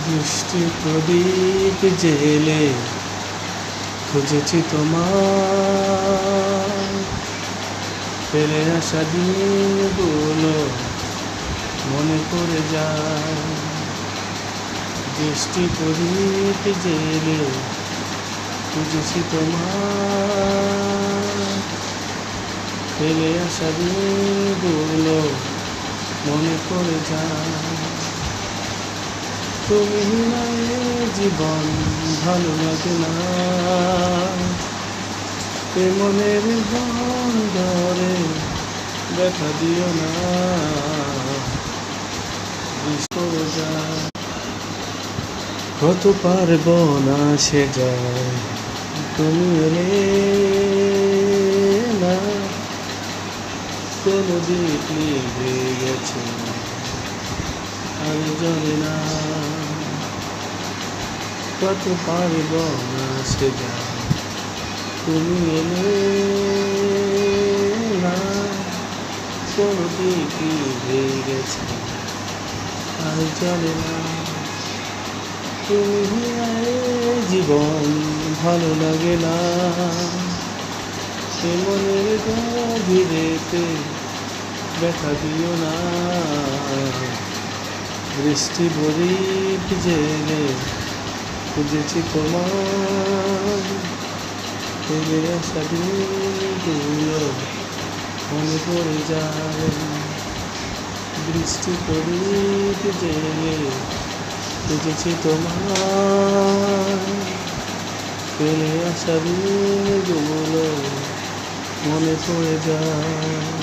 দৃষ্টি প্রদীপ জেলে খুঁজেছি তোমার, ফেলে আসা দিনগুলো মনে পড়ে যায়। দৃষ্টি প্রদীপ জেলে খুঁজেছি তোমার, ফেলে আসা দিনগুলো মনে পড়ে যায়। তুমি নাই জীবন ভালো লাগে না, এ মনের বন্দরে দেখা দিও না। কত পারব না সে যায়, তুমি এলে না। কোন দিক নিভে গেছে আর জানি না। কত পারব না সে যায়, তুমি এলে না। কোন দিক নিভে গেছে আর জানি না। তুমি জীবন ভালো লাগে না, এ মনের গভীরেতে দেখা দিও না। বৃষ্টি প্রদীপ জেলে খুঁজেছি তোমার, ফেলে আসা দিনগুলো মনে পড়ে যায়। বৃষ্টি প্রদীপ জেলে খুঁজেছি তোমার, ফেলে আসা দিনগুলো মনে পড়ে যায়।